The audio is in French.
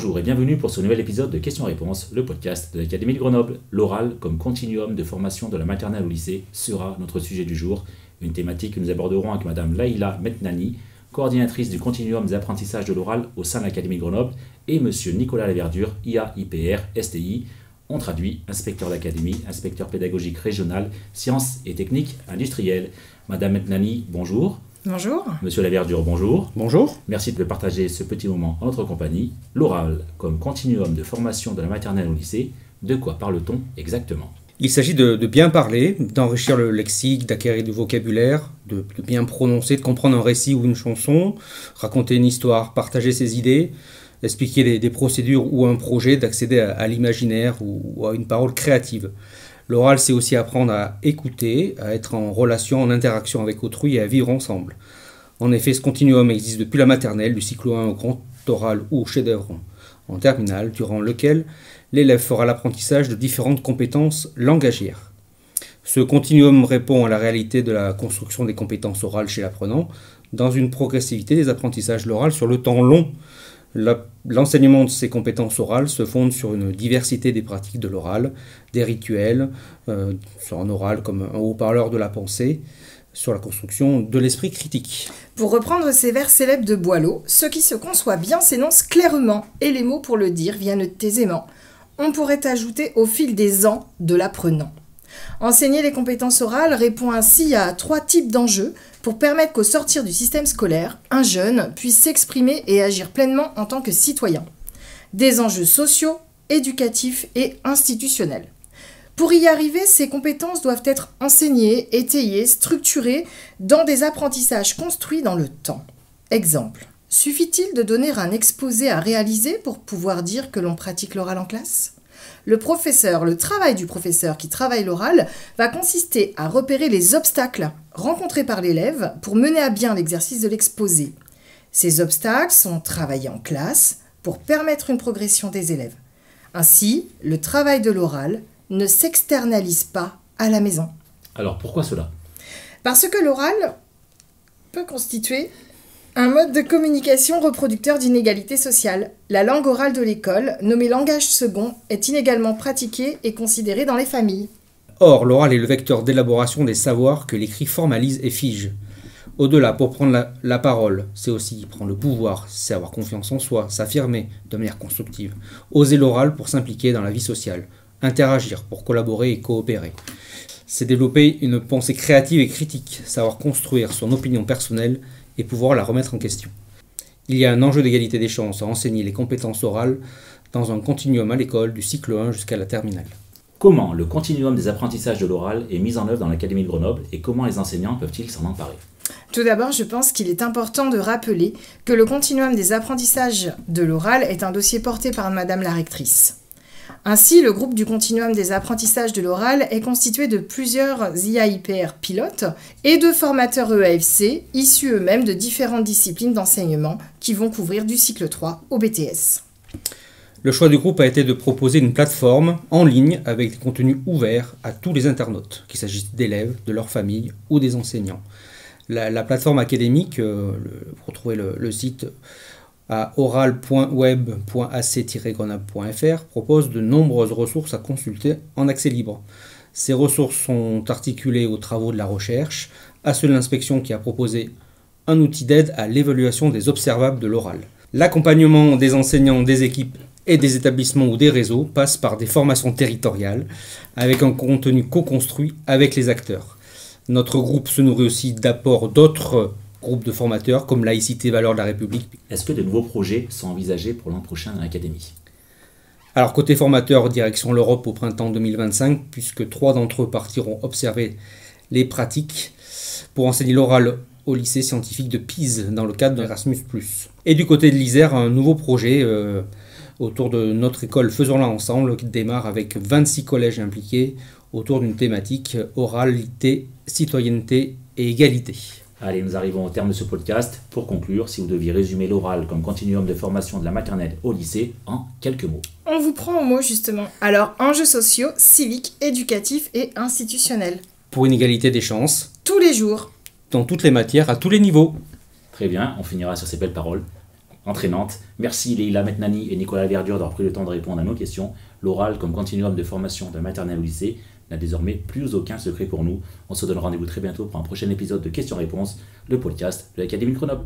Bonjour et bienvenue pour ce nouvel épisode de Questions-Réponses, le podcast de l'Académie de Grenoble. L'oral comme continuum de formation de la maternelle au lycée sera notre sujet du jour, une thématique que nous aborderons avec Madame Laïla Metnani, coordinatrice du continuum des apprentissages de l'oral au sein de l'Académie de Grenoble, et Monsieur Nicolas Laverdure, IA-IPR, STI, on traduit inspecteur d'académie, inspecteur pédagogique régional, sciences et techniques industrielles. Madame Metnani, bonjour. Bonjour. Monsieur Laverdure, bonjour. Bonjour. Merci de partager ce petit moment en notre compagnie. L'oral comme continuum de formation de la maternelle au lycée, de quoi parle-t-on exactement ? Il s'agit de bien parler, d'enrichir le lexique, d'acquérir du vocabulaire, de bien prononcer, de comprendre un récit ou une chanson, raconter une histoire, partager ses idées, expliquer des procédures ou un projet, d'accéder à l'imaginaire ou à une parole créative. L'oral, c'est aussi apprendre à écouter, à être en relation, en interaction avec autrui et à vivre ensemble. En effet, ce continuum existe depuis la maternelle, du cycle 1 au grand oral ou au chef-d'œuvre en terminale, durant lequel l'élève fera l'apprentissage de différentes compétences langagières. Ce continuum répond à la réalité de la construction des compétences orales chez l'apprenant, dans une progressivité des apprentissages de l'oral sur le temps long. L'enseignement de ces compétences orales se fonde sur une diversité des pratiques de l'oral, des rituels, sur un oral comme un haut-parleur de la pensée, sur la construction de l'esprit critique. Pour reprendre ces vers célèbres de Boileau, ce qui se conçoit bien s'énonce clairement, et les mots pour le dire viennent aisément. On pourrait ajouter au fil des ans de l'apprenant. Enseigner les compétences orales répond ainsi à 3 types d'enjeux pour permettre qu'au sortir du système scolaire, un jeune puisse s'exprimer et agir pleinement en tant que citoyen. Des enjeux sociaux, éducatifs et institutionnels. Pour y arriver, ces compétences doivent être enseignées, étayées, structurées dans des apprentissages construits dans le temps. Exemple. Suffit-il de donner un exposé à réaliser pour pouvoir dire que l'on pratique l'oral en classe ? Le travail du professeur qui travaille l'oral va consister à repérer les obstacles rencontrés par l'élève pour mener à bien l'exercice de l'exposé. Ces obstacles sont travaillés en classe pour permettre une progression des élèves. Ainsi, le travail de l'oral ne s'externalise pas à la maison. Alors pourquoi cela ? Parce que l'oral peut constituer un mode de communication reproducteur d'inégalités sociales. La langue orale de l'école, nommée langage second, est inégalement pratiquée et considérée dans les familles. Or, l'oral est le vecteur d'élaboration des savoirs que l'écrit formalise et fige. Au-delà, pour prendre la parole, c'est aussi prendre le pouvoir, c'est avoir confiance en soi, s'affirmer de manière constructive. Oser l'oral pour s'impliquer dans la vie sociale. Interagir pour collaborer et coopérer. C'est développer une pensée créative et critique, savoir construire son opinion personnelle et pouvoir la remettre en question. Il y a un enjeu d'égalité des chances à enseigner les compétences orales dans un continuum à l'école du cycle 1 jusqu'à la terminale. Comment le continuum des apprentissages de l'oral est mis en œuvre dans l'Académie de Grenoble et comment les enseignants peuvent-ils s'en emparer ? Tout d'abord, je pense qu'il est important de rappeler que le continuum des apprentissages de l'oral est un dossier porté par Madame la rectrice. Ainsi, le groupe du continuum des apprentissages de l'oral est constitué de plusieurs IA-IPR pilotes et de formateurs EAFC, issus eux-mêmes de différentes disciplines d'enseignement qui vont couvrir du cycle 3 au BTS. Le choix du groupe a été de proposer une plateforme en ligne avec des contenus ouverts à tous les internautes, qu'il s'agisse d'élèves, de leurs familles ou des enseignants. La plateforme académique, vous retrouvez le site à oral.web.ac-grenoble.fr, propose de nombreuses ressources à consulter en accès libre. Ces ressources sont articulées aux travaux de la recherche, à ceux de l'inspection qui a proposé un outil d'aide à l'évaluation des observables de l'oral. L'accompagnement des enseignants, des équipes et des établissements ou des réseaux passe par des formations territoriales avec un contenu co-construit avec les acteurs. Notre groupe se nourrit aussi d'apports d'autres groupes de formateurs comme Laïcité Valeurs de la République. Est-ce que de nouveaux projets sont envisagés pour l'an prochain dans l'Académie ? Alors côté formateur, direction l'Europe au printemps 2025, puisque 3 d'entre eux partiront observer les pratiques pour enseigner l'oral au lycée scientifique de Pise dans le cadre d'Erasmus+. Et du côté de l'Isère, un nouveau projet autour de notre école Faisons-la ensemble qui démarre avec 26 collèges impliqués autour d'une thématique oralité, citoyenneté et égalité. Allez, nous arrivons au terme de ce podcast. Pour conclure, si vous deviez résumer l'oral comme continuum de formation de la maternelle au lycée en quelques mots. On vous prend au mot justement. Alors, enjeux sociaux, civiques, éducatifs et institutionnels. Pour une égalité des chances. Tous les jours. Dans toutes les matières, à tous les niveaux. Très bien, on finira sur ces belles paroles. entraînante. Merci Leïla Metnani et Nicolas Verdure d'avoir pris le temps de répondre à nos questions. L'oral comme continuum de formation de la maternelle au lycée n'a désormais plus aucun secret pour nous. On se donne rendez-vous très bientôt pour un prochain épisode de Questions-Réponses, le podcast de l'Académie de Grenoble.